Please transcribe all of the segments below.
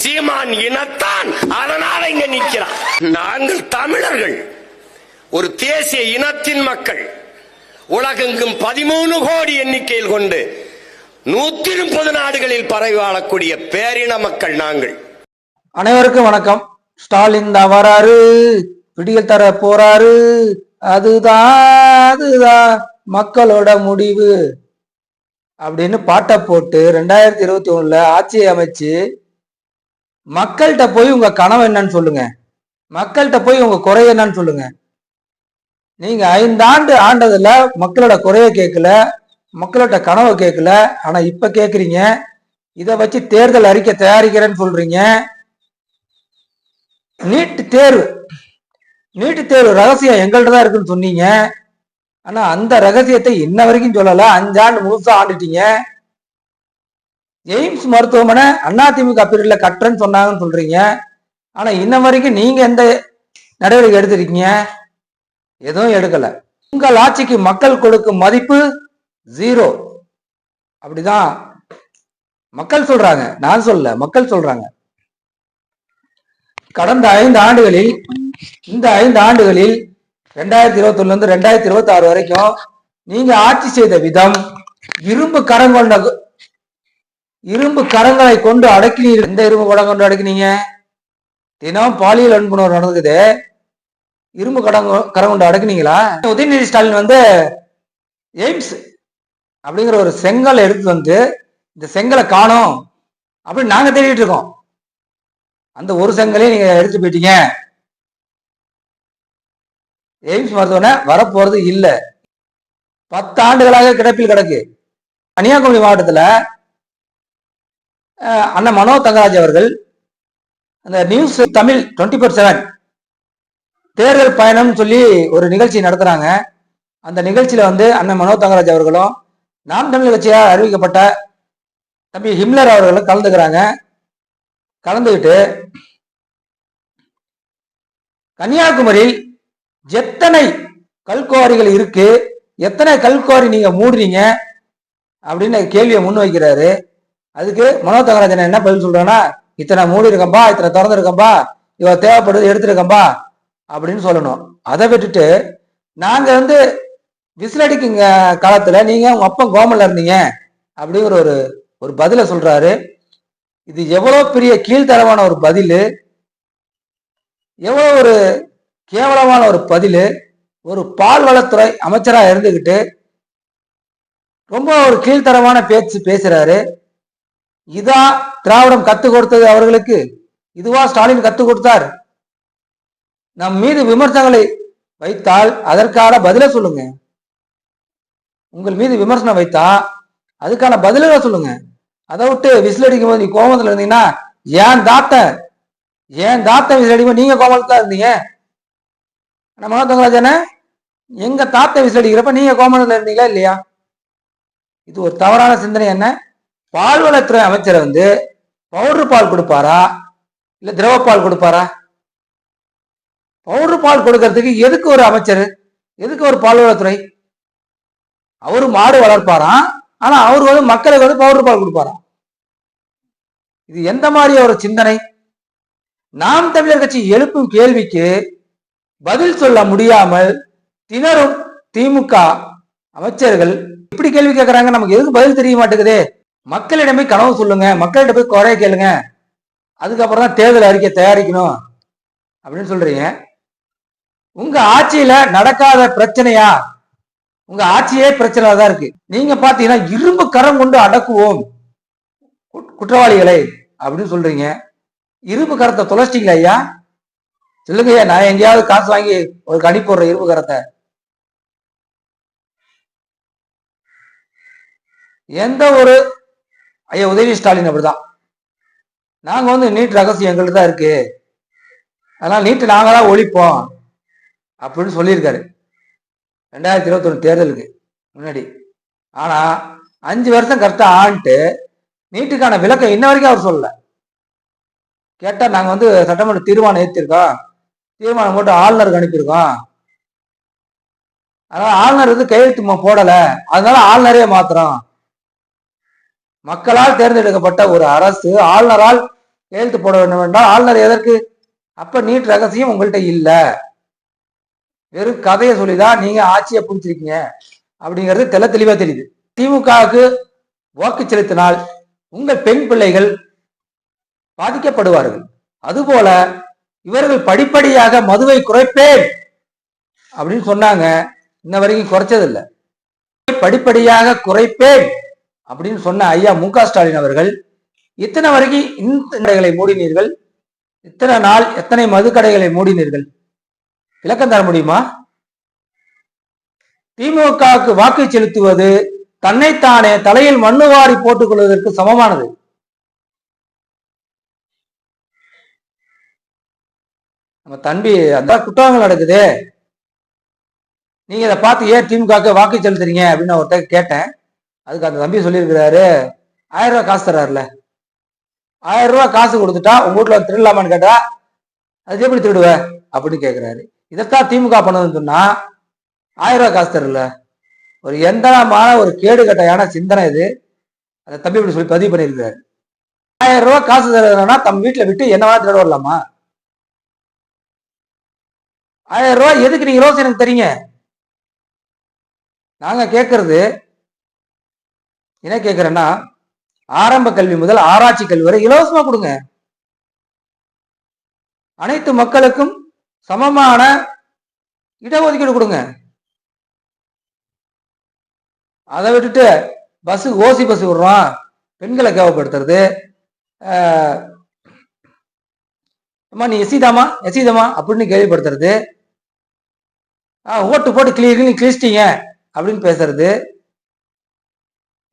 சீமான் இனத்தான், அதனால இங்க நிற்கிறான். நாங்கள் தமிழர்கள் ஒரு தேசிய இனத்தின் மக்கள். உலகெங்கும் 13 கோடி எண்ணிக்கையில் கொண்டு 130 நாடுகளில் பரவி வாழக்கூடிய பேரின மக்கள் நாங்கள். அனைவருக்கும் வணக்கம். ஸ்டாலின் தான் வராரு, விடியல் தர போறாரு, அதுதான் மக்களோட முடிவு அப்படின்னு பாட்டை போட்டு 2021 ஆட்சியை அமைச்சு மக்கள்கிட்ட போய் உங்க கனவு என்னன்னு சொல்லுங்க, மக்கள்கிட்ட போய் உங்க குறை என்னன்னு சொல்லுங்க. நீங்க 5 ஆண்டு ஆண்டதுல மக்களோட குறைய கேட்கல, மக்களோட கனவை கேட்கல. ஆனா இப்ப கேக்குறீங்க, இதை வச்சு தேர்தல் அறிக்கை தயாரிக்கிறேன்னு சொல்றீங்க. நீட்டு தேர்வு ரகசியம் எங்கள்கிட்ட தான் இருக்குன்னு சொன்னீங்க. ஆனா அந்த ரகசியத்தை இன்ன வரைக்கும் சொல்லல. 5 ஆண்டு முழுசா ஆண்டுட்டீங்க. எய்ம்ஸ் மருத்துவமனை அதிமுக பீரியட்ல கட்டுறேன்னு சொன்னாங்கன்னு சொல்றீங்க. ஆனா இன்ன வரைக்கும் நீங்க எந்த நடவடிக்கை எடுத்திருக்கீங்க? எதுவும் எடுக்கல. உங்கள் ஆட்சிக்கு மக்கள் கொடுக்கும் மதிப்பு 0. அப்படிதான் மக்கள் சொல்றாங்க, நான் சொல்ல, மக்கள் சொல்றாங்க. கடந்த 5 ஆண்டுகளில், இந்த 5 ஆண்டுகளில் 2021 இருந்து 2026 வரைக்கும் நீங்க ஆட்சி செய்த விதம் இரும்பு கரங்களை கொண்டு அடக்கினீர்கள். எந்த இரும்பு கரம் கொண்டு அடக்கினீங்க? தினம் பாலியல் வன்புணர்வு நடக்குது, இரும்பு கரம் கொண்டு அடக்குனீங்களா? உதயநிதி ஸ்டாலின் எய்ம்ஸ் அப்படிங்கிற ஒரு செங்கலை எடுத்து இந்த செங்கலை காணோம் அப்படின்னு நாங்க தேடிட்டு இருக்கோம். அந்த ஒரு செங்கலையும் நீங்க எடுத்து போயிட்டீங்க. எய்ம்ஸ் மருத்துவமனை வரப்போறது இல்ல. 10 ஆண்டுகளாக கிடப்பில் கிடக்கு. கன்னியாகுமரி மாவட்டத்துல அண்ணன் மனோ தங்கராஜ் அவர்கள் அந்த நியூஸ் தமிழ் 24/7 தேர்தல் பயணம் சொல்லி ஒரு நிகழ்ச்சி நடத்துறாங்க. அந்த நிகழ்ச்சியில அண்ணன் மனோ தங்கராஜ் அவர்களும் நாம் தமிழ் கட்சியாக அறிவிக்கப்பட்ட தம்பி ஹிம்லர் அவர்களும் கலந்துக்கிறாங்க. கலந்துகிட்டு கன்னியாகுமரியில் எத்தனை கல்குவாரிகள் இருக்கு, எத்தனை கல்குவாரி நீங்க மூடுறீங்க அப்படின்னு கேள்வியை முன்வைக்கிறாரு. அதுக்கு மனோ தங்கராஜன் என்ன பதில் சொல்றான்னா, இத்தனை மூடி இருக்கம்பா, இத்தனை திறந்து இருக்கம்பா, இவ தேவைப்படுது எடுத்துருக்கம்பா அப்படின்னு சொல்லணும். அதை விட்டுட்டு நாங்க விசிலடிக்குங்க காலத்துல நீங்க உங்க அப்பன் கோமல்ல இருந்தீங்க அப்படிங்கிற ஒரு பதில சொல்றாரு. இது எவ்வளவு பெரிய கீழ்த்தரமான ஒரு பதில், எவ்வளவு ஒரு கேவலமான ஒரு பதில். ஒரு பால்வளத்துறை அமைச்சரா இருந்துகிட்டு ரொம்ப ஒரு கீழ்த்தரமான பேச்சு பேசுறாரு. இதா திராவிடம் கத்து கொடுத்தது அவர்களுக்கு? இதுவா ஸ்டாலின் கத்து கொடுத்தார்? நம் மீது விமர்சனங்களை வைத்தால் அதற்கான பதில சொல்லுங்க. உங்கள் மீது விமர்சனம் வைத்தா அதுக்கான பதில சொல்லுங்க. அதை விட்டு விசில் அடிக்கும் போது நீ கோபத்துல இருந்தீங்கன்னா, ஏன் தாத்தன் விசில் அடிக்கும் நீங்க கோபத்துல இருந்தீங்க. மனோ தங்கராஜன, எங்க தாத்தன் விசில் அடிக்கிறப்ப நீங்க கோபத்துல இருந்தீங்களா இல்லையா? இது ஒரு தவறான சிந்தனை. என்ன, பால்வளத்துறை அமைச்சர் பவுடர் பால் கொடுப்பாரா இல்ல திரவ பால் கொடுப்பாரா? பவுடர் பால் கொடுக்கறதுக்கு எதுக்கு ஒரு அமைச்சர், எதுக்கு ஒரு பால்வளத்துறை? அவரு மாடு வளர்ப்பாராம், ஆனா அவரு மக்களுக்கு பவுடர் பால் கொடுப்பாராம். இது எந்த மாதிரி ஒரு சிந்தனை? நாம் தமிழர் கட்சி எழுப்பும் கேள்விக்கு பதில் சொல்ல முடியாமல் திணறும் திமுக அமைச்சர்கள் இப்படி கேள்வி கேட்கறாங்க. நமக்கு எதுக்கு பதில் தெரிய மாட்டேங்குது? மக்களிடமே கனவு சொல்லுங்க, மக்கள்கிட்ட போய் குறைய கேளுங்க, அதுக்கப்புறம் தான் தேர்தல் அறிக்கை தயாரிக்கணும் அப்படின்னு சொல்றீங்க. உங்க ஆட்சியில நடக்காத பிரச்சனையா? உங்க ஆட்சியே பிரச்சனை தான் இருக்கு. நீங்க பாத்தீங்கன்னா இரும்பு கரம் கொண்டு அடக்குவோம் குற்றவாளிகளை அப்படின்னு சொல்றீங்க. இரும்பு கரத்தை தொலைச்சிட்டீங்களா ஐயா? சொல்லுங்க ஐயா, நான் எங்கேயாவது காசு வாங்கி ஒரு கணி போடுற இரும்பு கரத்தை? எந்த ஒரு ஐயா உதயநிதி ஸ்டாலின் அப்படிதான், நாங்க நீட் ரகசியம் எங்கள்கிட்ட தான் இருக்கு, அதனால நீட்டு நாங்க தான் ஒழிப்போம் அப்படின்னு சொல்லியிருக்காரு 2021 தேர்தலுக்கு முன்னாடி. ஆனா 5 வருஷம் கரெக்டா ஆண்டு நீட்டுக்கான விளக்கம் இன்ன வரைக்கும் அவர் சொல்லல. கேட்டா நாங்க சட்டமன்ற தீர்மானம் ஏற்றிருக்கோம், தீர்மானம் போட்டு ஆளுநருக்கு அனுப்பியிருக்கோம், அதனால ஆளுநர் கையெழுத்து போடல, அதனால ஆளுநரே மாத்திரம். மக்களால் தேர்ந்தெடுக்கப்பட்ட ஒரு அரசு ஆளுநரால் கையெழுத்து போட வேண்டும் என்றால் ஆளுநர் எதற்கு? அப்ப நீட் ரகசியம் உங்கள்கிட்ட இல்ல, வெறும் கதையை சொல்லிதான் நீங்க ஆட்சியை பிடிச்சிருக்கீங்க அப்படிங்கிறது தெள்ள தெளிவா தெரியுது. திமுகவுக்கு வாக்கு செலுத்தினால் உங்கள் பெண் பிள்ளைகள் பாதிக்கப்படுவார்கள். அதுபோல இவர்கள் படிப்படியாக மதுவை குறைப்பேன் அப்படின்னு சொன்னாங்க, இன்ன வரைக்கும் குறைச்சதில்லை. படிப்படியாக குறைப்பேன் அப்படின்னு சொன்ன ஐயா மு.க. ஸ்டாலின் அவர்கள் இத்தனை வரைக்கும் இந்த கடைகளை மூடினீர்கள், இத்தனை நாள் எத்தனை மது கடைகளை மூடினீர்கள்? விளக்கம் தர முடியுமா? திமுகவுக்கு வாக்கு செலுத்துவது தன்னைத்தானே தலையில் மண்ணு வாரி போட்டுக் கொள்வதற்கு சமமானது. நம்ம தம்பி அந்த குற்றங்கள் நடக்குது, நீங்க இதை பார்த்து ஏன் திமுக வாக்கு செலுத்துறீங்க அப்படின்னு நான் ஒருத்தர் கேட்டேன். அதுக்கு அந்த தம்பி சொல்லியிருக்கிறாரு, 1000 ரூபாய் காசு தர்றாருல, 1000 ரூபாய் காசு கொடுத்துட்டா உங்க வீட்டுல திருடலாமான்னு கேட்டா அது எப்படி திருடுவ அப்படின்னு கேட்கிறாரு. இதைத்தான் திமுக பண்ணதுன்னு சொன்னா 1000 ரூபாய் காசு தரல, ஒரு எந்தனமான ஒரு கேடு கட்டையான சிந்தனை இது. அந்த தம்பி இப்படி சொல்லி பதிவு பண்ணியிருக்கிறாரு. 1000 ரூபாய் காசு தரதுனா தம் வீட்டுல விட்டு என்னவா திருட வரலாமா? 1000 ரூபாய் எதுக்கு நீங்க ரோஸ் எனக்கு தெரியுங்க. நாங்க கேட்கறது என்ன கேட்கிறேன்னா, ஆரம்ப கல்வி முதல் ஆராய்ச்சி கல்வி வரை இலவசமா கொடுங்க. அனைத்து மக்களுக்கும் சமமான இடஒதுக்கீடு கொடுங்க. அதை விட்டுட்டு பஸ் ஓசி பஸ் விடுறோம், பெண்களை கேவப்படுத்துறது, நீ எசிதாமா எசிதாமா அப்படின்னு கேள்விப்படுத்துறது, ஓட்டு போட்டு கிழிச்சிட்டீங்க அப்படின்னு பேசுறது,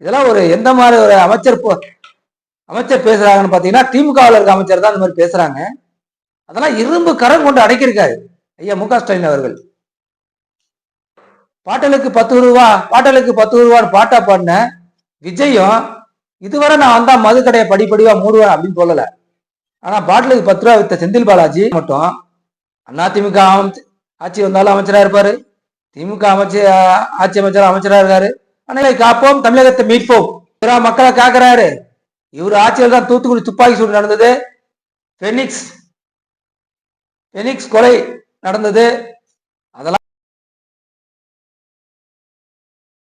இதெல்லாம் ஒரு எந்த மாதிரி ஒரு அமைச்சர் பேசுறாங்கன்னு பாத்தீங்கன்னா திமுகவில் இருக்க அமைச்சர் தான் இந்த மாதிரி பேசுறாங்க. அதெல்லாம் இரும்பு கரம் கொண்டு அடைக்கிருக்காரு ஐயா மு.க. ஸ்டாலின் அவர்கள். பாட்டலுக்கு 10 ரூபா பாட்டலுக்கு 10 ரூபான்னு பாட்டா பாடின விஜயம் இதுவரை நான் வந்தா மது கடையை படிப்படிவா மூடுவேன் அப்படின்னு சொல்லல. ஆனா பாட்டிலுக்கு 10 ரூபா வித்த செந்தில் பாலாஜி மட்டும் அதிமுக ஆட்சி வந்தாலும் அமைச்சரா இருப்பாரு, திமுக ஆட்சி அமைச்சரா இருக்காரு. அணைகளை காப்போம், தமிழகத்தை மீட்போம், மக்களை காக்குறாரு. இவர் ஆட்சியில் தான் தூத்துக்குடி துப்பாக்கி சூடு நடந்தது, பெனிக்ஸ் கொலை நடந்தது,